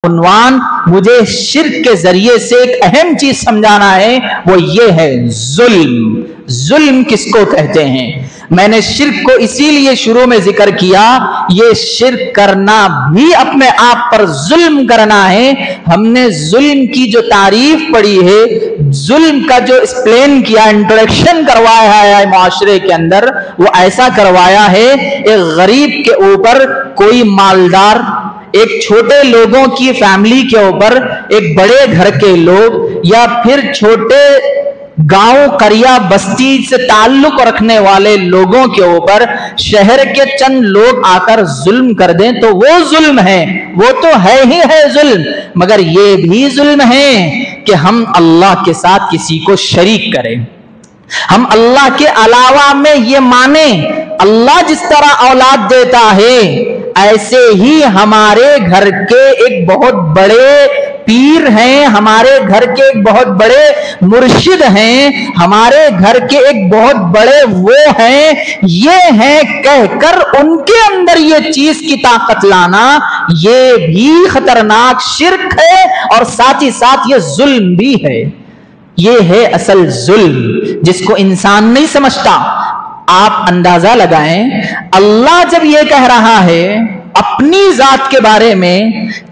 عنوان مجھے شرک کے ذریعے سے ایک اہم چیز سمجھانا ہے، وہ یہ ہے ظلم۔ ظلم کس کو کہتے ہیں؟ میں نے شرک کو اسی لیے شروع میں ذکر کیا، یہ شرک کرنا بھی اپنے آپ پر ظلم کرنا ہے۔ ہم نے ظلم کی جو تعریف پڑھی ہے، ظلم کا جو ایکسپلین کیا، انٹروڈکشن کروایا ہے معاشرے کے اندر، وہ ایسا کروایا ہے ایک غریب کے اوپر کوئی مالدار، ایک چھوٹے لوگوں کی فیملی کے اوپر ایک بڑے گھر کے لوگ، یا پھر چھوٹے گاؤں قریہ بستی سے تعلق رکھنے والے لوگوں کے اوپر شہر کے چند لوگ آ کر ظلم کر دیں تو وہ ظلم ہے، وہ تو ہے ہی ہے ظلم، مگر یہ بھی ظلم ہے کہ ہم اللہ کے ساتھ کسی کو شریک کریں، ہم اللہ کے علاوہ میں یہ مانیں اللہ جس طرح اولاد دیتا ہے ایسے ہی ہمارے گھر کے ایک بہت بڑے پیر ہیں، ہمارے گھر کے ایک بہت بڑے مرشد ہیں، ہمارے گھر کے ایک بہت بڑے وہ ہیں، یہ ہیں کہہ کر ان کے اندر یہ چیز کی طاقت لانا، یہ بھی خطرناک شرک ہے اور ساتھ ہی ساتھ یہ ظلم بھی ہے۔ یہ ہے اصل ظلم جس کو انسان نہیں سمجھتا۔ آپ اندازہ لگائیں، اللہ جب یہ کہہ رہا ہے اپنی ذات کے بارے میں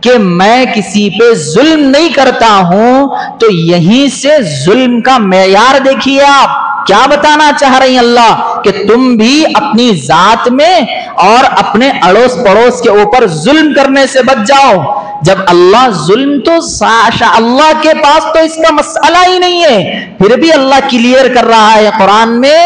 کہ میں کسی پہ ظلم نہیں کرتا ہوں، تو یہیں سے ظلم کا معیار دیکھیے آپ کیا بتانا چاہ رہی ہیں اللہ، کہ تم بھی اپنی ذات میں اور اپنے اڑوس پڑوس کے اوپر ظلم کرنے سے بچ جاؤ۔ جب اللہ ظلم تو اللہ کے پاس تو اس کا مسئلہ ہی نہیں ہے، پھر بھی اللہ کلیئر کر رہا ہے قرآن میں،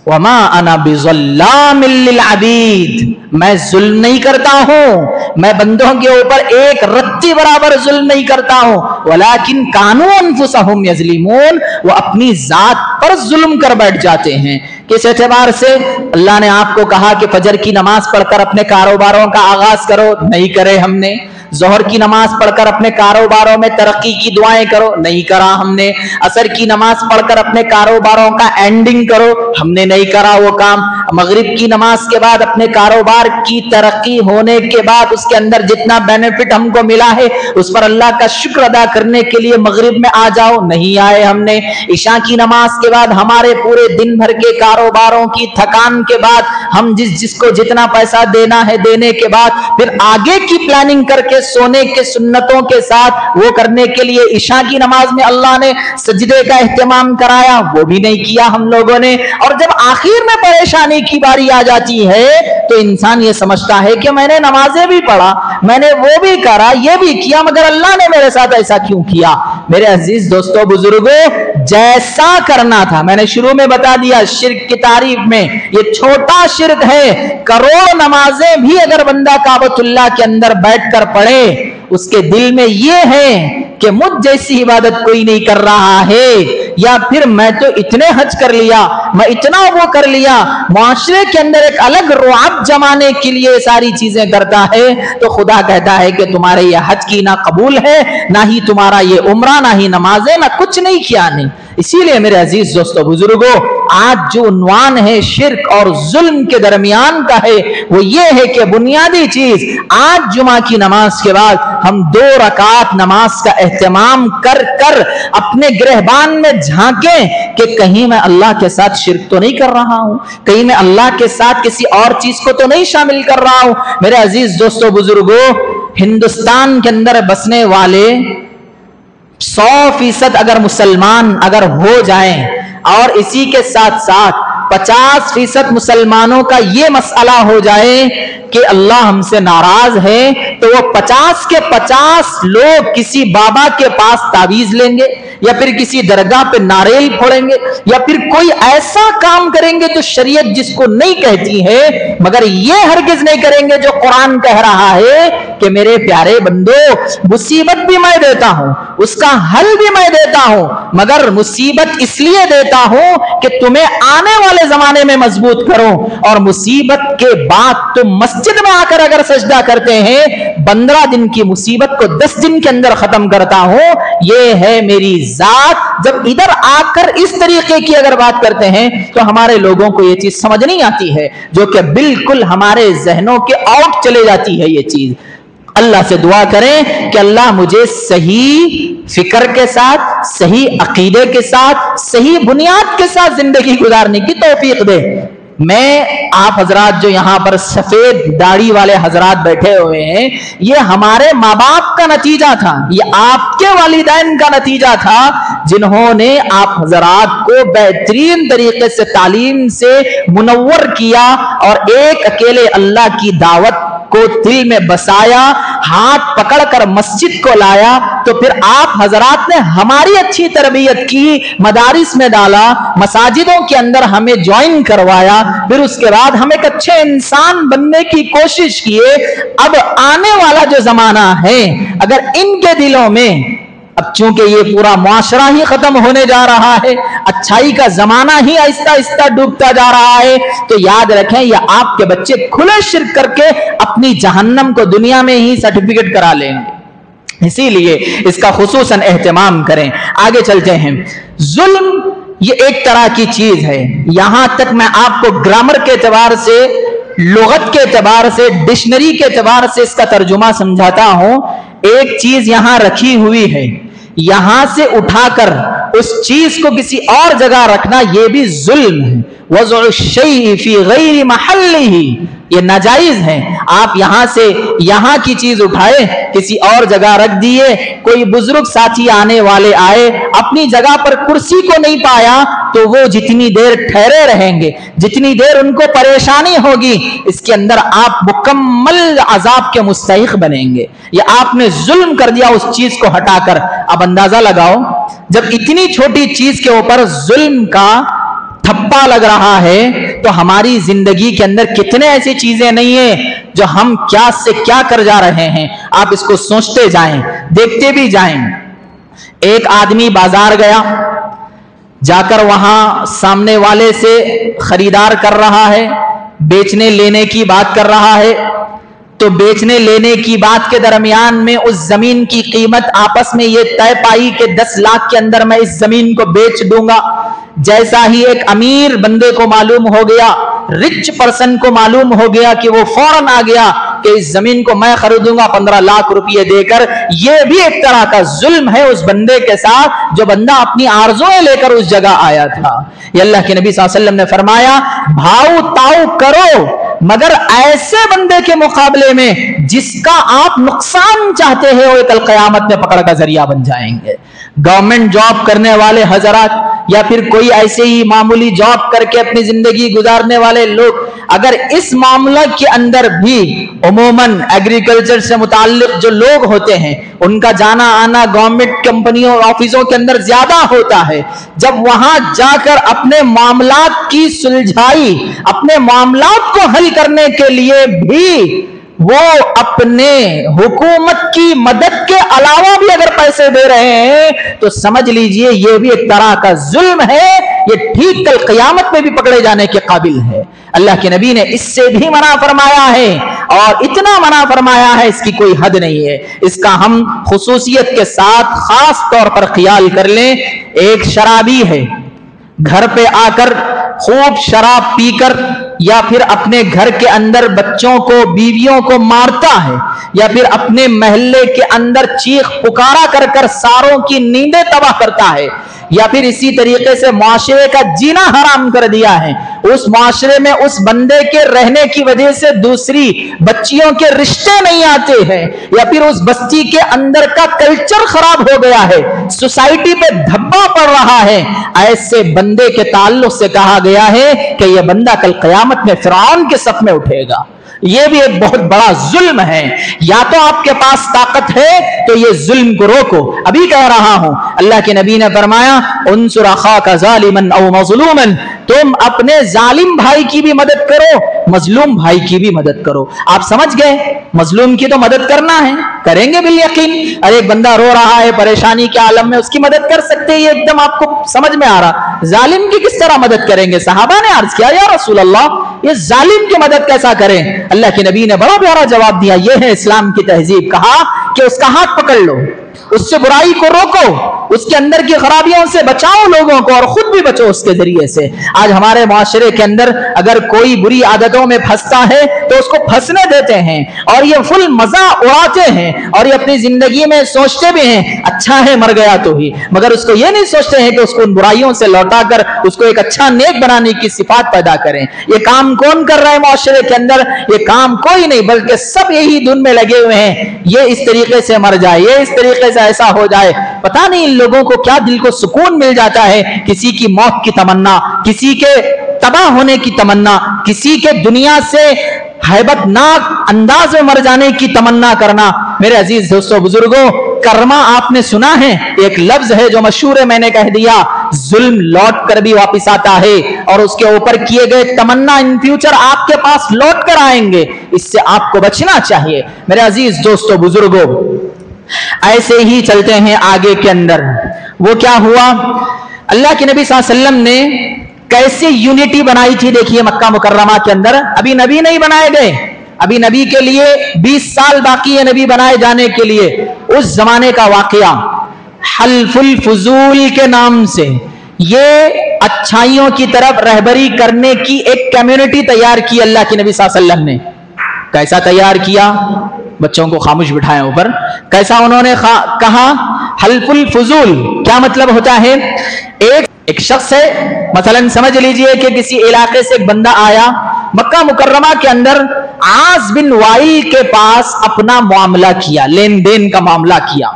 وَمَا أَنَا بِظَلَّامٍ لِّلْعَبِيدِ، میں ظلم نہیں کرتا ہوں، میں بندوں کے اوپر ایک رتی برابر ظلم نہیں کرتا ہوں، وَلَٰكِن كَانُوا أَنفُسَهُمْ يَظْلِمُونَ، وہ اپنی ذات پر ظلم کر بیٹھ جاتے ہیں۔ کس اعتبار سے؟ اللہ نے آپ کو کہا کہ فجر کی نماز پڑھ کر اپنے کاروباروں کا آغاز کرو، نہیں کرے ہم نے۔ ظہر کی نماز پڑھ کر اپنے کاروباروں میں ترقی کی دعائیں کرو، نہیں کرا ہم نے۔ عصر کی نماز پڑھ کر اپنے کاروباروں کا اینڈنگ کرو، ہم نے نہیں کرا وہ کام۔ مغرب کی نماز کے بعد اپنے کاروبار کی ترقی ہونے کے بعد اس کے اندر جتنا بینیفٹ ہم کو ملا ہے اس پر اللہ کا شکر ادا کرنے کے لیے مغرب میں آ جاؤ، نہیں آئے ہم نے۔ عشاء کی نماز کے بعد ہمارے پورے دن بھر کے کاروباروں کی تھکان کے بعد ہم جس کو جتنا پیسہ دینا ہے دینے کے بعد پھر آگے کی پلاننگ کر کے سونے کے سنتوں کے ساتھ وہ کرنے کے لیے عشاء کی نماز میں اللہ نے سجدے کا اہتمام کرایا، وہ بھی نہیں کیا ہم لوگوں نے۔ اور جب آخر میں پریشانی کی باری آ جاتی ہے تو انسان یہ سمجھتا ہے کہ میں نے نمازیں بھی پڑھا، میں نے وہ بھی کرا، یہ بھی کیا، مگر اللہ نے میرے ساتھ ایسا کیوں کیا؟ میرے عزیز دوستو بزرگوں، جیسا کرنا تھا میں نے شروع میں بتا دیا، شرک کی تعریف میں یہ چھوٹا شرک ہے۔ کروڑ نمازیں بھی اگر بندہ کعبۃ اللہ کے اندر بیٹھ کر پڑھے، اس کے دل میں یہ ہے کہ مجھ جیسی عبادت کوئی نہیں کر رہا ہے، یا پھر میں تو اتنے حج کر لیا، میں اتنا وہ کر لیا، معاشرے کے اندر ایک الگ رعب جمانے کے لیے ساری چیزیں کرتا ہے، تو خدا کہتا ہے کہ تمہارے یہ حج کی نہ قبول ہے، نہ ہی تمہارا یہ عمرہ، نہ ہی نمازیں، نہ کچھ نہیں کیا نہیں۔ اسی لیے میرے عزیز دوستو بزرگوں، آج جو عنوان ہے شرک اور ظلم کے درمیان کا ہے، وہ یہ ہے کہ بنیادی چیز آج جمعہ کی نماز کے بعد ہم 2 رکعت نماز کا اہتمام کر کر اپنے گرہبان میں جھانکیں کہ کہیں میں اللہ کے ساتھ شرک تو نہیں کر رہا ہوں، کہیں میں اللہ کے ساتھ کسی اور چیز کو تو نہیں شامل کر رہا ہوں۔ میرے عزیز دوستو بزرگوں، ہندوستان کے اندر بسنے والے 100% اگر مسلمان اگر ہو جائیں اور اسی کے ساتھ ساتھ 50% مسلمانوں کا یہ مسئلہ ہو جائے کہ اللہ ہم سے ناراض ہے، تو وہ 50 کے 50 لوگ کسی بابا کے پاس تعویذ لیں گے، یا پھر کسی درگاہ پہ ناریل پھوڑیں گے، یا پھر کوئی ایسا کام کریں گے تو شریعت جس کو نہیں کہتی ہے، مگر یہ ہرگز نہیں کریں گے جو قرآن کہہ رہا ہے کہ میرے پیارے بندو، مصیبت بھی میں دیتا ہوں، اس کا حل بھی میں دیتا ہوں، مگر مصیبت اس لیے دیتا ہوں کہ تمہیں آنے والے زمانے میں مضبوط کروں، اور مصیبت کے بعد تم مسجد میں آ کر اگر سجدہ کرتے ہیں 15 دن کی مصیبت کو 10 دن کے اندر ختم کرتا ہوں۔ یہ ہے میری ذات۔ جب ادھر آ کر اس طریقے کی اگر بات کرتے ہیں تو ہمارے لوگوں کو یہ چیز سمجھ نہیں آتی ہے، جو کہ بالکل ہمارے ذہنوں کے آؤٹ چلے جاتی ہے یہ چیز۔ اللہ سے دعا کریں کہ اللہ مجھے صحیح فکر کے ساتھ، صحیح عقیدے کے ساتھ، صحیح بنیاد کے ساتھ زندگی گزارنے کی توفیق دے۔ میں آپ حضرات جو یہاں پر سفید داڑھی والے حضرات بیٹھے ہوئے ہیں، یہ ہمارے ماں باپ کا نتیجہ تھا، یہ آپ کے والدین کا نتیجہ تھا، جنہوں نے آپ حضرات کو بہترین طریقے سے تعلیم سے منور کیا اور ایک اکیلے اللہ کی دعوت کو دل میں بسایا، ہاتھ پکڑ کر مسجد کو لایا۔ تو پھر آپ حضرات نے ہماری اچھی تربیت کی، مدارس میں ڈالا، مساجدوں کے اندر ہمیں جوائن کروایا، پھر اس کے بعد ہم ایک اچھے انسان بننے کی کوشش کیے۔ اب آنے والا جو زمانہ ہے، اگر ان کے دلوں میں، اب چونکہ یہ پورا معاشرہ ہی ختم ہونے جا رہا ہے، اچھائی کا زمانہ ہی آہستہ آہستہ ڈوبتا جا رہا ہے، تو یاد رکھیں یہ آپ کے بچے کھلے شرک کر کے اپنی جہنم کو دنیا میں ہی سرٹیفکیٹ کرا لیں گے۔ اسی لیے اس کا خصوصاً اہتمام کریں۔ آگے چلتے ہیں۔ ظلم یہ ایک طرح کی چیز ہے، یہاں تک میں آپ کو گرامر کے اعتبار سے، لغت کے اعتبار سے، ڈکشنری کے اعتبار سے اس کا ترجمہ سمجھاتا ہوں۔ ایک چیز یہاں رکھی ہوئی ہے، یہاں سے اٹھا کر اس چیز کو کسی اور جگہ رکھنا یہ بھی ظلم ہے۔ وضع الشیء فی غیر محلہ، یہ ناجائز ہے۔ آپ یہاں سے یہاں کی چیز اٹھائے کسی اور جگہ رکھ دیے، کوئی بزرگ ساتھی آنے والے آئے، اپنی جگہ پر کرسی کو نہیں پایا تو وہ جتنی دیر ٹھہرے رہیں گے، جتنی دیر ان کو پریشانی ہوگی، اس کے اندر آپ مکمل عذاب کے مستحق بنیں گے۔ یہ آپ نے ظلم کر دیا اس چیز کو ہٹا کر۔ اب اندازہ لگاؤ، جب اتنی چھوٹی چیز کے اوپر ظلم کا تھپا لگ رہا ہے تو ہماری زندگی کے اندر کتنے ایسی چیزیں نہیں ہیں جو ہم کیا سے کیا کر جا رہے ہیں۔ آپ اس کو سوچتے جائیں، دیکھتے بھی جائیں۔ ایک آدمی بازار گیا، جا کر وہاں سامنے والے سے خریدار کر رہا ہے، بیچنے لینے کی بات کر رہا ہے، تو بیچنے لینے کی بات کے درمیان میں اس زمین کی قیمت آپس میں یہ طے پائی کہ 10 لاکھ کے اندر میں اس زمین کو بیچ دوں گا۔ جیسا ہی ایک امیر بندے کو معلوم ہو گیا، رچ پرسن کو معلوم ہو گیا کہ وہ فوراً آ گیا کہ اس زمین کو میں خریدوں گا 15 لاکھ روپے دے کر۔ یہ بھی ایک طرح کا ظلم ہے اس بندے کے ساتھ جو بندہ اپنی آرزویں لے کر اس جگہ آیا تھا۔ یہ اللہ کے نبی صلی اللہ علیہ وسلم نے فرمایا، بھاؤ تاؤ کرو مگر ایسے بندے کے مقابلے میں جس کا آپ نقصان چاہتے ہیں، وہ کل قیامت میں پکڑ کا ذریعہ بن جائیں گے۔ گورنمنٹ جاب کرنے والے حضرات یا پھر کوئی ایسے ہی معمولی جاب کر کے اپنی زندگی گزارنے والے لوگ، اگر اس معاملہ کے اندر بھی عموماً ایگریکلچر سے متعلق جو لوگ ہوتے ہیں ان کا جانا آنا گورنمنٹ کمپنیوں اور آفسوں کے اندر زیادہ ہوتا ہے، جب وہاں جا کر اپنے معاملات کی سلجھائی، اپنے معاملات کو حل کرنے کے لیے بھی وہ اپنے حکومت کی مدد کے علاوہ بھی اگر پیسے دے رہے ہیں تو سمجھ لیجئے یہ بھی ایک طرح کا ظلم ہے، یہ ٹھیک کل قیامت میں بھی پکڑے جانے کے قابل ہے۔ اللہ کے نبی نے اس سے بھی منع فرمایا ہے، اور اتنا منع فرمایا ہے اس کی کوئی حد نہیں ہے۔ اس کا ہم خصوصیت کے ساتھ خاص طور پر خیال کر لیں۔ ایک شرابی ہے، گھر پہ آ کر خوب شراب پی کر یا پھر اپنے گھر کے اندر بچوں کو بیویوں کو مارتا ہے، یا پھر اپنے محلے کے اندر چیخ پکارا کر کر ساروں کی نیندیں تباہ کرتا ہے، یا پھر اسی طریقے سے معاشرے کا جینا حرام کر دیا ہے، اس معاشرے میں اس بندے کے رہنے کی وجہ سے دوسری بچیوں کے رشتے نہیں آتے ہیں، یا پھر اس بستی کے اندر کا کلچر خراب ہو گیا ہے، سوسائٹی پہ دھبا پڑ رہا ہے، ایسے بندے کے تعلق سے کہا گیا ہے کہ یہ بندہ کل قیامت میں فرعون کے صف میں اٹھے گا۔ یہ بھی ایک بہت بڑا ظلم ہے۔ یا تو آپ کے پاس طاقت ہے تو یہ ظلم کو روکو۔ ابھی کہہ رہا ہوں، اللہ کے نبی نے فرمایا، انصر اخاک ظالما او مظلوما، تم اپنے ظالم بھائی کی بھی مدد کرو، مظلوم بھائی کی بھی مدد کرو۔ آپ سمجھ گئے، مظلوم کی تو مدد کرنا ہے، کریں گے بالیقین۔ اور ایک بندہ رو رہا ہے پریشانی کے عالم میں، اس کی مدد کر سکتے، یہ ایک دم آپ کو سمجھ میں آ رہا۔ ظالم کی کس طرح مدد کریں گے؟ صحابہ نے عرض کیا، یا رسول اللہ یہ ظالم کی مدد کیسا کریں؟ اللہ کے نبی نے بڑا پیارا جواب دیا، یہ ہے اسلام کی تہذیب۔ کہا کہ اس کا ہاتھ پکڑ لو، اس سے برائی کو روکو، اس کے اندر کی خرابیوں سے بچاؤ لوگوں کو، اور خود بھی بچو اس کے ذریعے سے۔ آج ہمارے معاشرے کے اندر اگر کوئی بری عادتوں میں پھنستا ہے تو اس کو پھنسنے دیتے ہیں، اور یہ فل مزہ اڑاتے ہیں، اور یہ اپنی زندگی میں سوچتے بھی ہیں اچھا ہے مر گیا تو ہی، مگر اس کو یہ نہیں سوچتے ہیں کہ اس کو ان برائیوں سے لوٹا کر اس کو ایک اچھا نیک بنانے کی صفات پیدا کریں۔ یہ کام کون کر رہا ہے معاشرے کے اندر؟ یہ کام کوئی نہیں، بلکہ سب یہی دھن میں لگے ہوئے ہیں، یہ اس طریقے سے مر جائے، یہ اس طریقے سے ایسا ہو جائے۔ پتہ نہیں ان لوگوں کو کیا دل کو سکون مل جاتا ہے، کسی کی موت کی تمنا، کسی کے تباہ ہونے کی تمنا، کسی کے دنیا سے ہیبت ناک انداز میں مر جانے کی تمنا کرنا۔ میرے عزیز دوستو بزرگوں، کرما آپ نے سنا ہے، ایک لفظ ہے جو مشہور ہے، میں نے کہہ دیا، ظلم لوٹ کر بھی واپس آتا ہے، اور اس کے اوپر کیے گئے تمنا ان فیوچر آپ کے پاس لوٹ کر آئیں گے، اس سے آپ کو بچنا چاہیے۔ میرے عزیز دوستو بزرگوں، ایسے ہی چلتے ہیں آگے کے اندر۔ وہ کیا ہوا؟ اللہ کے نبی صلی اللہ علیہ وسلم نے کیسے یونٹی بنائی تھی، دیکھیے مکہ مکرمہ کے اندر۔ ابھی نبی نہیں بنائے گئے، ابھی نبی کے لیے 20 سال باقی ہے نبی بنائے جانے کے لیے۔ اس زمانے کا واقعہ حلف الفضول کے نام سے، یہ اچھائیوں کی طرف رہبری کرنے کی ایک کمیونٹی تیار کی اللہ کے نبی صلی اللہ علیہ وسلم نے۔ کیسا تیار کیا؟ بچوں کو خاموش بٹھائیں اوپر۔ کیسا انہوں نے کہا؟ حلف الفضول کیا مطلب ہوتا ہے؟ ایک شخص ہے، مثلا سمجھ لیجئے کہ کسی علاقے سے ایک بندہ آیا، مکہ مکرمہ کے اندر عاص بن وائل کے پاس اپنا معاملہ کیا، لین دین کا معاملہ کیا۔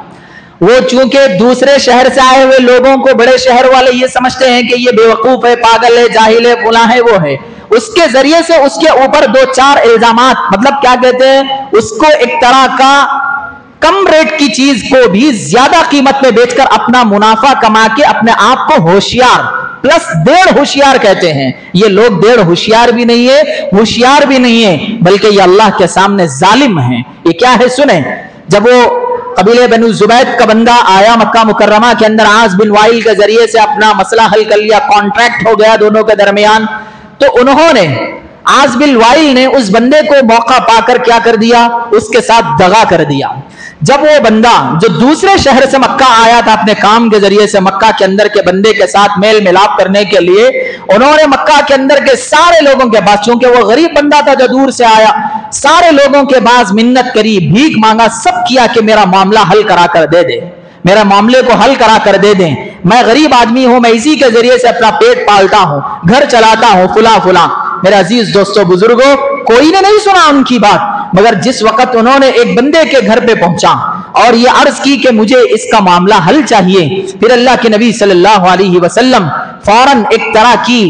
وہ چونکہ دوسرے شہر سے آئے ہوئے لوگوں کو بڑے شہر والے یہ سمجھتے ہیں کہ یہ بیوقوف ہے، پاگل ہے، جاہل ہے، فلاں ہے، وہ ہے، اس کے ذریعے سے اس کے اوپر 2-4 الزامات، مطلب کیا کہتے ہیں، اس کو ایک طرح کا کم ریٹ کی چیز کو بھی زیادہ قیمت میں بیچ کر اپنا منافع کما کے اپنے آپ کو ہوشیار پلس 1.5 ہوشیار کہتے ہیں۔ یہ لوگ 1.5 ہوشیار بھی نہیں ہے، ہوشیار بھی نہیں ہے، بلکہ یہ اللہ کے سامنے ظالم ہیں۔ یہ کیا ہے سنیں، جب وہ قبیلہ بنو زبید کا بندہ آیا مکہ مکرمہ کے اندر، عاص بن وائل کے ذریعے سے اپنا مسئلہ حل کر لیا، کانٹریکٹ ہو گیا دونوں کے درمیان، تو انہوں نے عاص بن وائل نے اس بندے کو موقع پا کر کیا کر دیا؟ اس کے ساتھ دغا کر دیا۔ جب وہ بندہ جو دوسرے شہر سے مکہ آیا تھا اپنے کام کے ذریعے سے مکہ کے اندر کے بندے کے ساتھ میل ملاپ کرنے کے لیے، انہوں نے مکہ کے اندر کے سارے لوگوں کے پاس، چونکہ وہ غریب بندہ تھا جو دور سے آیا، سارے لوگوں کے پاس منت کری، بھیک مانگا، سب کیا کہ میرا معاملہ حل کرا کر دے دے، میرا معاملے کو حل کرا کر دے دیں، میں غریب آدمی ہوں، میں اسی کے ذریعے سے اپنا پیٹ پالتا ہوں، گھر چلاتا ہوں، فلاں فلاں۔ میرے عزیز دوستو بزرگوں، کوئی نے نہیں سنا ان کی بات، مگر جس وقت انہوں نے ایک بندے کے گھر پہ پہنچا اور یہ عرض کی کہ مجھے اس کا معاملہ حل چاہیے، پھر اللہ کے نبی صلی اللہ علیہ وسلم فوراً ایک طرح کی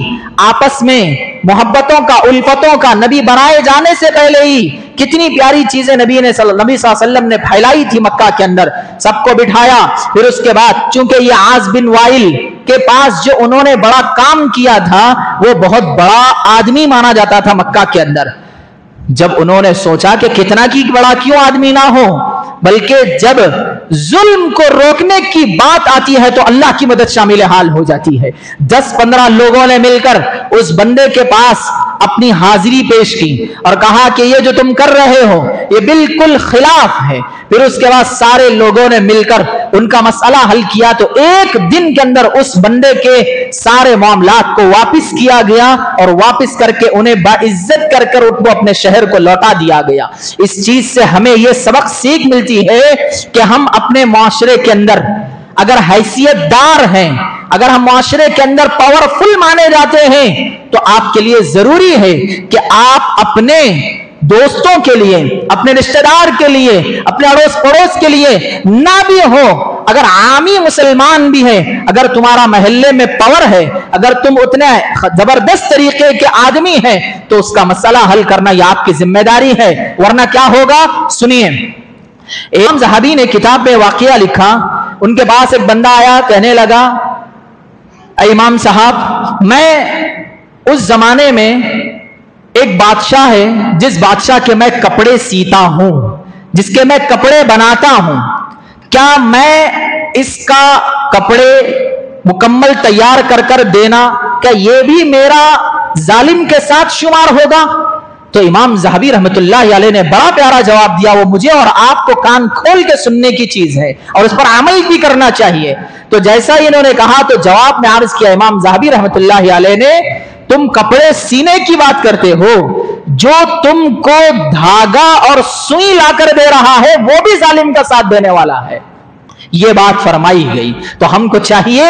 آپس میں محبتوں کا، الفتوں کا، نبی بنائے جانے سے پہلے ہی کتنی پیاری چیزیں نبی صلی اللہ علیہ وسلم نے پھیلائی تھی مکہ کے اندر، سب کو بٹھایا۔ پھر اس کے بعد چونکہ یہ عاص بن وائل کے پاس جو انہوں نے بڑا کام کیا تھا، وہ بہت بڑا آدمی مانا جاتا تھا مکہ کے اندر، جب انہوں نے سوچا کہ کتنا کی بڑا کیوں آدمی نہ ہو، بلکہ جب ظلم کو روکنے کی بات آتی ہے تو اللہ کی مدد شامل حال ہو جاتی ہے۔ 10-15 لوگوں نے مل کر اس بندے کے پاس اپنی حاضری پیش کی اور کہا کہ یہ جو تم کر رہے ہو یہ بالکل خلاف ہے۔ پھر اس کے بعد سارے لوگوں نے مل کر ان کا مسئلہ حل کیا، تو ایک دن کے اندر اس بندے کے سارے معاملات کو واپس کیا گیا اور واپس کر کے انہیں باعزت کر کر ان کو اپنے شہر کو لوٹا دیا گیا۔ اس چیز سے ہمیں یہ سبق سیکھ ملتی ہے کہ ہم اپنے معاشرے کے اندر اگر حیثیت دار ہیں، اگر ہم معاشرے کے اندر پاورفل مانے جاتے ہیں، تو آپ کے لیے ضروری ہے کہ آپ اپنے دوستوں کے لیے، اپنے رشتہ دار کے لیے، اپنے اڑوس پڑوس کے لیے نہ بھی ہو، اگر عامی مسلمان بھی ہے، اگر تمہارا محلے میں پاور ہے، اگر تم اتنے زبردست طریقے کے آدمی ہیں، تو اس کا مسئلہ حل کرنا یہ آپ کی ذمہ داری ہے، ورنہ کیا ہوگا؟ سنیے، امام زہبی نے کتاب میں واقعہ لکھا، ان کے پاس ایک بندہ آیا، کہنے لگا اے امام صاحب، میں اس زمانے میں ایک بادشاہ ہے جس بادشاہ کے میں کپڑے سیتا ہوں، جس کے میں کپڑے بناتا ہوں، کیا میں اس کا کپڑے مکمل تیار کر کر دینا، کیا یہ بھی میرا ظالم کے ساتھ شمار ہوگا؟ تو امام ذہبی رحمتullah علیہ نے بڑا پیارا جواب دیا، وہ مجھے اور آپ کو کان کھول کے سننے کی چیز ہے اور اس پر عمل بھی کرنا چاہیے۔ تو جیسا انہوں نے کہا تو جواب میں عرض کیا امام ذہبی رحمتullah علیہ نے، تم کپڑے سینے کی بات کرتے ہو، جو تم کو دھاگا اور سوئی لا کر دے رہا ہے وہ بھی ظالم کا ساتھ دینے والا ہے۔ یہ بات فرمائی گئی تو ہم کو چاہیے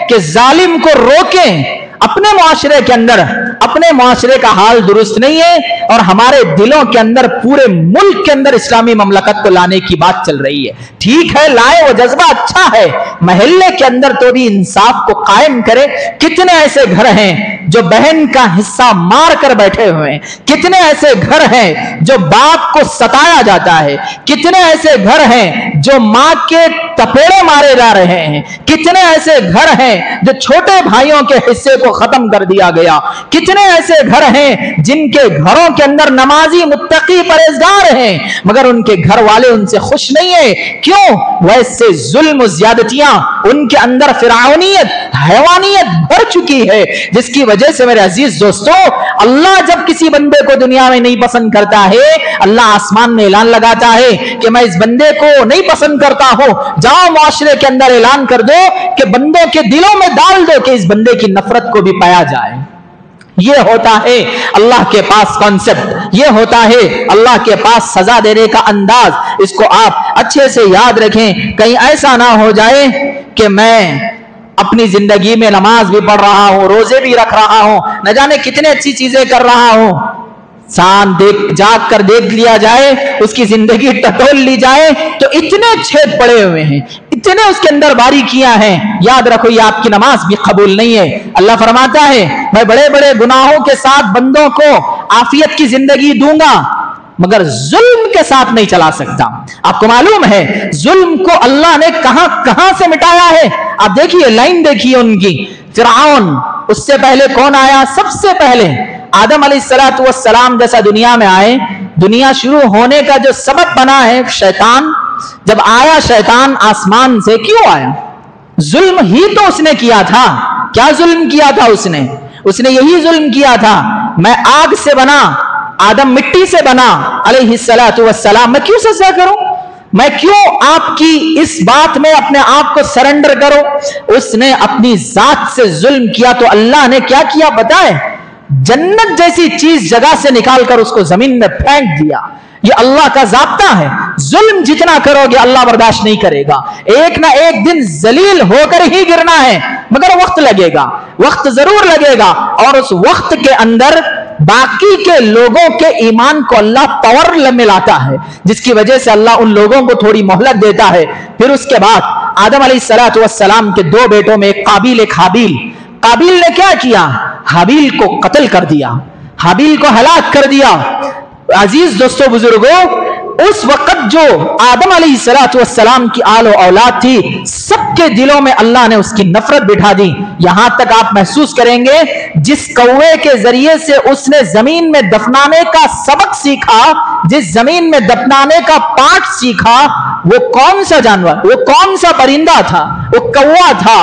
کہ ظالم کو روکیں۔ اپنے معاشرے کے اندر اپنے معاشرے کا حال درست نہیں ہے اور ہمارے دلوں کے اندر پورے ملک کے اندر اسلامی مملکت کو لانے کی بات چل رہی ہے، ٹھیک ہے لائے، وہ جذبہ اچھا ہے، محلے کے اندر تو بھی انصاف کو قائم کرے۔ کتنے ایسے گھر ہیں جو بہن کا حصہ مار کر بیٹھے ہوئے ہیں، کتنے ایسے گھر ہیں جو باپ کو ستایا جاتا ہے، کتنے ایسے گھر ہیں جو ماں کے تپیڑے مارے جا رہے ہیں، کتنے ایسے گھر ہیں جو چھوٹے بھائیوں کے حصے کو ختم کر دیا گیا، کتنے ایسے گھر ہیں جن کے گھروں کے اندر نمازی متقی پرہیزگار ہیں مگر ان کے گھر والے ان سے خوش نہیں ہیں۔ کیوں؟ ویسے ظلم و زیادتیاں ان کے اندر فرعونیت حیوانیت بھر چکی ہے، جس کی وجہ سے میرے عزیز دوستو اللہ جب کسی بندے کو دنیا میں نہیں پسند کرتا ہے، اللہ آسمان میں اعلان لگاتا ہے کہ میں اس بندے کو نہیں پسند کرتا ہوں، جاؤ معاشرے کے اندر اعلان کر دو کہ بندوں کے دلوں میں ڈال دو کہ اس بندے کی نفرت کو بھی پایا جائے۔ یہ ہوتا ہے اللہ کے پاس کانسیپٹ، یہ ہوتا ہے اللہ کے پاس سزا دینے کا انداز۔ اس کو آپ اچھے سے یاد رکھیں، کہیں ایسا نہ ہو جائے کہ میں اپنی زندگی میں نماز بھی پڑھ رہا ہوں، روزے بھی رکھ رہا ہوں، نہ جانے کتنے اچھی چیزیں کر رہا ہوں، چاند جاگ کر دیکھ لیا جائے، اس کی زندگی ٹٹول لی جائے تو اتنے چھید پڑے ہوئے ہیں، اتنے اس کے اندر باریکیاں ہیں، یاد رکھو یہ آپ کی نماز بھی قبول نہیں ہے۔ اللہ فرماتا ہے میں بڑے بڑے گناہوں کے ساتھ بندوں کو عافیت کی زندگی دوں گا مگر ظلم کے ساتھ نہیں چلا سکتا۔ آپ کو معلوم ہے ظلم کو اللہ نے کہاں کہاں سے مٹایا ہے؟ آپ دیکھیے لائن دیکھیے ان کی، فرعون، اس سے پہلے کون آیا؟ سب سے پہلے آدم علیہ السلام جیسا دنیا میں آئے، دنیا شروع ہونے کا جو سبب بنا ہے شیطان، جب آیا شیطان آسمان سے، کیوں آیا؟ ظلم ہی تو اس نے کیا تھا۔ کیا ظلم کیا تھا اس نے یہی ظلم کیا تھا، میں آگ سے بنا، آدم مٹی سے بنا علیہ السلام، میں کیوں سجدہ کروں؟ میں کیوں آپ کی اس بات میں اپنے آپ کو سرنڈر کروں؟ اس نے اپنی ذات سے ظلم کیا تو اللہ نے کیا کیا بتائے؟ جنت جیسی چیز جگہ سے نکال کر اس کو زمین میں پھینک دیا۔ یہ اللہ کا ضابطہ ہے، ظلم جتنا کرو گے اللہ برداشت نہیں کرے گا، ایک نہ ایک دن ذلیل ہو کر ہی گرنا ہے مگر وقت لگے گا، وقت ضرور لگے گا، اور اس وقت کے اندر باقی کے لوگوں کے ایمان کو اللہ پاور ملاتا ہے، جس کی وجہ سے اللہ ان لوگوں کو تھوڑی مہلت دیتا ہے۔ پھر اس کے بعد آدم علیہ السلام کے دو بیٹوں میں ایک قابیل ایک حابیل۔ قابیل نے کیا کیا؟ حابیل کو قتل کر دیا، حابیل کو ہلاک کر دیا۔ عزیز دوستو بزرگوں، اس وقت جو آدم علیہ السلام کی آل و اولاد تھی، سب کے دلوں میں اللہ نے اس کی نفرت بٹھا دی۔ یہاں تک آپ محسوس کریں گے جس کوے کے ذریعے سے اس نے زمین میں دفنانے کا سبق سیکھا، جس زمین میں دفنانے کا پاٹ سیکھا، وہ کون سا جانور، وہ کون سا پرندہ تھا؟ وہ کوا تھا۔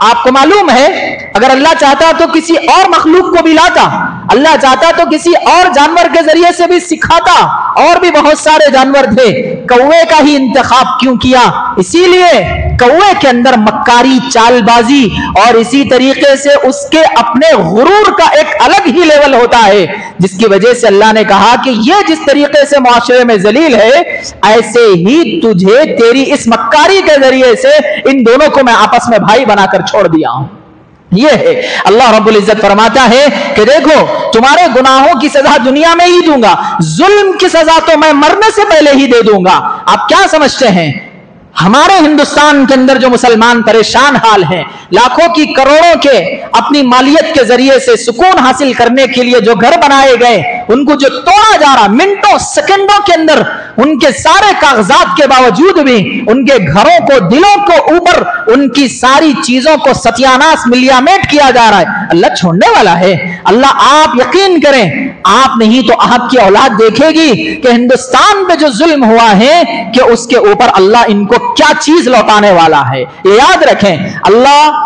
آپ کو معلوم ہے اگر اللہ چاہتا تو کسی اور مخلوق کو بھی لاتا، اللہ چاہتا تو کسی اور جانور کے ذریعے سے بھی سکھاتا، اور بھی بہت سارے جانور تھے، کوے کا ہی انتخاب کیوں کیا؟ اسی لیے کوے کے اندر مکاری، چال بازی اور اسی طریقے سے اس کے اپنے غرور کا ایک الگ ہی لیول ہوتا ہے، جس کی وجہ سے اللہ نے کہا کہ یہ جس طریقے سے معاشرے میں ذلیل ہے، ایسے ہی تجھے تیری اس مکاری کے ذریعے سے ان دونوں کو میں آپس میں بھائی بنا کر چھوڑ دیا ہوں۔ یہ ہے اللہ رب العزت فرماتا ہے کہ دیکھو تمہارے گناہوں کی سزا دنیا میں ہی دوں گا، ظلم کی سزا تو میں مرنے سے پہلے ہی دے دوں گا۔ آپ کیا سمجھتے ہیں ہمارے ہندوستان کے اندر جو مسلمان پریشان حال ہیں، لاکھوں کی کروڑوں کے اپنی مالیت کے ذریعے سے سکون حاصل کرنے کے لیے جو گھر بنائے گئے، ان کو جو توڑا جا رہا، منٹوں سیکنڈوں کے اندر ان کے سارے کاغذات کے باوجود بھی ان کے گھروں کو، دلوں کو اوپر ان کی ساری چیزوں کو ستیاناس ملیامیٹ کیا جا رہا ہے، اللہ چھوڑنے والا ہے؟ اللہ آپ یقین کریں، آپ نہیں تو آپ کی اولاد دیکھے گی کہ ہندوستان پہ جو ظلم ہوا ہے کہ اس کے اوپر اللہ ان کو کیا چیز لوٹانے والا ہے۔ یہ یاد رکھیں، اللہ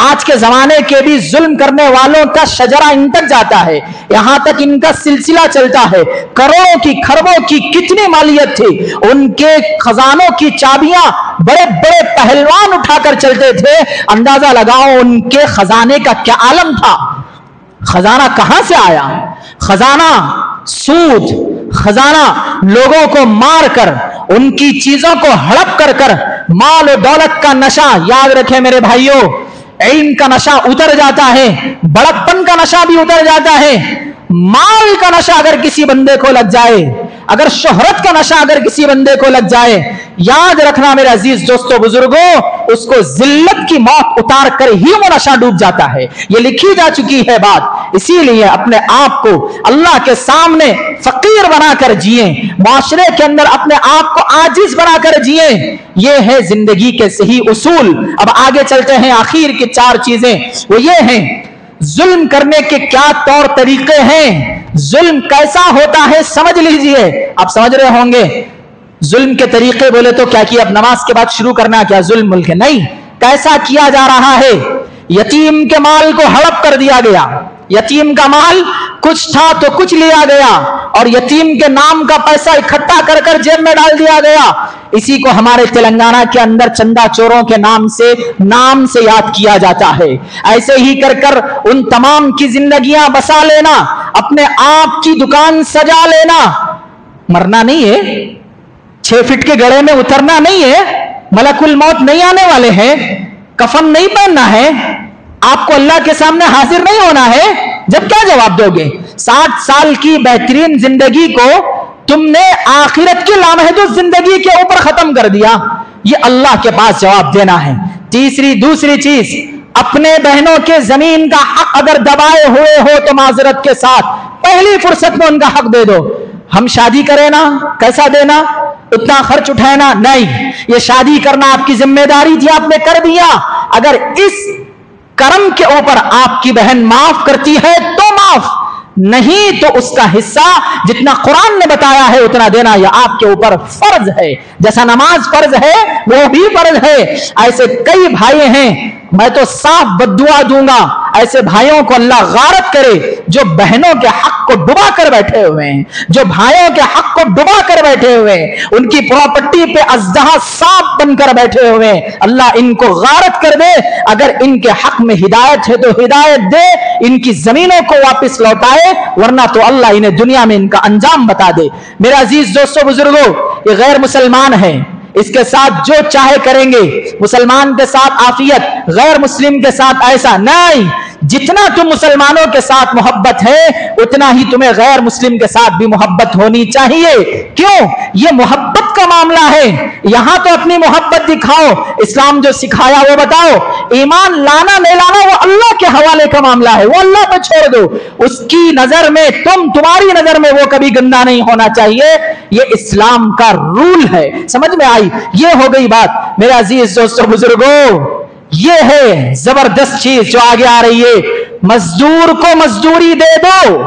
آج کے زمانے کے بھی ظلم کرنے والوں کا شجرہ ان تک جاتا ہے, یہاں تک ان کا سلسلہ چلتا ہے. کروڑوں کی کھربوں کی کتنی مالیت تھی, ان کے خزانوں کی چابیاں بڑے بڑے پہلوان اٹھا کر چلتے تھے. اندازہ لگاؤ ان کے خزانے کا کیا عالم تھا. خزانہ کہاں سے آیا؟ خزانہ سود, خزانہ لوگوں کو مار کر, ان کی چیزوں کو ہڑپ کر کر مال و دولت کا نشہ. یاد رکھیں میرے بھائیوں, علم کا نشہ اتر جاتا ہے, بڑکپن کا نشہ بھی اتر جاتا ہے. مال کا نشہ اگر کسی بندے کو لگ جائے, اگر شہرت کا نشہ اگر کسی بندے کو لگ جائے, یاد رکھنا میرے عزیز دوستو بزرگوں, اس کو ذلت کی موت اتار کر ہی وہ نشہ ڈوب جاتا ہے. یہ لکھی جا چکی ہے بات. اسی لیے اپنے آپ کو اللہ کے سامنے فقیر بنا کر جئیں, معاشرے کے اندر اپنے آپ کو عاجز بنا کر جئیں. یہ ہے زندگی کے صحیح اصول. اب آگے چلتے ہیں. آخر کی 4 چیزیں وہ یہ ہیں, ظلم کرنے کے کیا طور طریقے ہیں, ظلم کیسا ہوتا ہے سمجھ لیجئے. آپ سمجھ رہے ہوں گے ظلم کے طریقے بولے تو کیا اب نماز کے بعد شروع کرنا کیا ظلم ملک ہے؟ نہیں. کیسا کیا جا رہا ہے؟ یتیم کے مال کو ہڑپ کر دیا گیا. یتیم کا مال کچھ تھا تو کچھ لیا گیا, اور یتیم کے نام کا پیسہ اکٹھا کر کر جیب میں ڈال دیا گیا. اسی کو ہمارے تلنگانہ کے اندر چندہ چوروں کے نام سے یاد کیا جاتا ہے. ایسے ہی کر کر ان تمام کی زندگیاں بسا لینا, اپنے آپ کی دکان سجا لینا. مرنا نہیں ہے, 6 فٹ کے گڑھے میں اترنا نہیں ہے, ملک الموت نہیں آنے والے ہیں, کفن نہیں پہننا ہے, آپ کو اللہ کے سامنے حاضر نہیں ہونا ہے. جب کیا جواب دو گے؟ 60 سال کی بہترین زندگی کو تم نے آخرت کی لامحدود زندگی کے اوپر ختم کر دیا. یہ اللہ کے پاس جواب دینا ہے. دوسری چیز, اپنے بہنوں کے زمین کا حق اگر دبائے ہوئے ہو تو معذرت کے ساتھ پہلی فرصت میں ان کا حق دے دو. ہم شادی کریں نا, کیسا دینا, اتنا خرچ اٹھائنا نہیں. یہ شادی کرنا آپ کی ذمہ داری تھی, آپ نے کر دیا. اگر اس کرم کے اوپر آپ کی بہن معاف کرتی ہے تو معاف, نہیں تو اس کا حصہ جتنا قرآن نے بتایا ہے اتنا دینا یہ آپ کے اوپر فرض ہے. جیسا نماز فرض ہے وہ بھی فرض ہے. ایسے کئی بھائی ہیں, میں تو صاف بددعا دوں گا ایسے بھائیوں کو اللہ غارت کرے جو بہنوں کے حق کو ڈبا کر بیٹھے ہوئے ہیں, جو بھائیوں کے حق کو ڈبا کر بیٹھے ہوئے ہیں, ان کی پراپرٹی پہ اژدہا سانپ بن کر بیٹھے ہوئے ہیں. اللہ ان کو غارت کر دے. اگر ان کے حق میں ہدایت ہے تو ہدایت دے, ان کی زمینوں کو واپس لوٹائے, ورنہ تو اللہ انہیں دنیا میں ان کا انجام بتا دے. میرے عزیز دوستو بزرگوں, یہ غیر مسلمان ہے, اس کے ساتھ جو چاہے کریں گے. مسلمان کے ساتھ عافیت, غیر مسلم کے ساتھ ایسا نہیں. جتنا تم مسلمانوں کے ساتھ محبت ہے اتنا ہی تمہیں غیر مسلم کے ساتھ بھی محبت ہونی چاہیے. کیوں؟ یہ محبت کا معاملہ ہے. یہاں تو اپنی محبت دکھاؤ, اسلام جو سکھایا وہ بتاؤ. ایمان لانا نہیں لانا وہ اللہ کے حوالے کا معاملہ ہے, وہ اللہ پہ چھوڑ دو. اس کی نظر میں تمہاری نظر میں وہ کبھی گندا نہیں ہونا چاہیے. یہ اسلام کا رول ہے. سمجھ میں آئی؟ یہ ہو گئی بات. میرے عزیز دوستو بزرگوں, یہ ہے زبردست چیز جو آگے آ رہی ہے. مزدور کو مزدوری دے دو,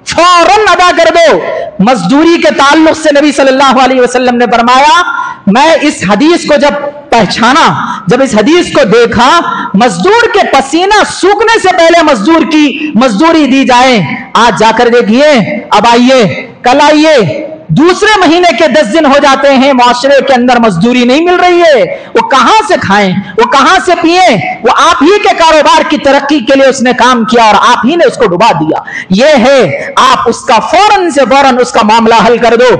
فوراً ادا کر دو. مزدوری کے تعلق سے نبی صلی اللہ علیہ وسلم نے فرمایا, میں اس حدیث کو جب پہچانا, جب اس حدیث کو دیکھا, مزدور کے پسینہ سوکھنے سے پہلے مزدور کی مزدوری دی جائے. آج جا کر دیکھیے, اب آئیے, کل آئیے, دوسرے مہینے کے 10 دن ہو جاتے ہیں, معاشرے کے اندر مزدوری نہیں مل رہی ہے. وہ کہاں سے کھائیں, وہ کہاں سے پئیں؟ وہ آپ ہی کے کاروبار کی ترقی کے لیے اس نے کام کیا اور آپ ہی نے اس کو ڈبا دیا. یہ ہے, آپ اس کا فوراً اس کا معاملہ حل کر دو.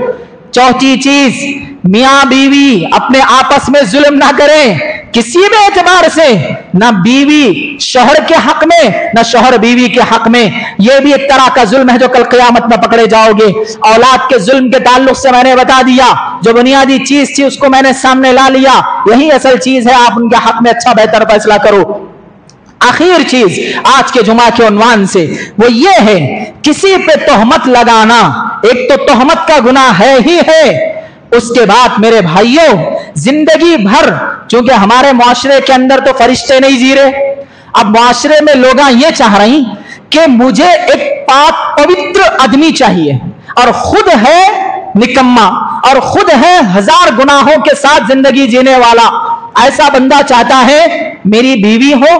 چوتھی چیز, میاں بیوی اپنے آپس میں ظلم نہ کریں کسی بھی اعتبار سے, نہ بیوی شوہر کے حق میں نہ شوہر بیوی کے حق میں. یہ بھی ایک طرح کا ظلم ہے جو کل قیامت میں پکڑے جاؤ گے. اولاد کے ظلم کے تعلق سے میں نے بتا دیا, جو بنیادی چیز تھی اس کو میں نے سامنے لا لیا. یہی اصل چیز ہے, آپ ان کے حق میں اچھا بہتر فیصلہ کرو. آخر چیز آج کے جمعہ کے عنوان سے وہ یہ ہے, کسی پہ تہمت لگانا ایک تو تہمت کا گناہ ہے ہی ہے. اس کے بعد میرے بھائیوں, زندگی بھر چونکہ ہمارے معاشرے کے اندر تو فرشتے نہیں جی رہے, اب معاشرے میں لوگاں یہ چاہ رہی کہ مجھے ایک پاک پوتر آدمی چاہیے, اور خود ہے نکما اور خود ہے 1000 گناہوں کے ساتھ زندگی جینے والا. ایسا بندہ چاہتا ہے میری بیوی ہو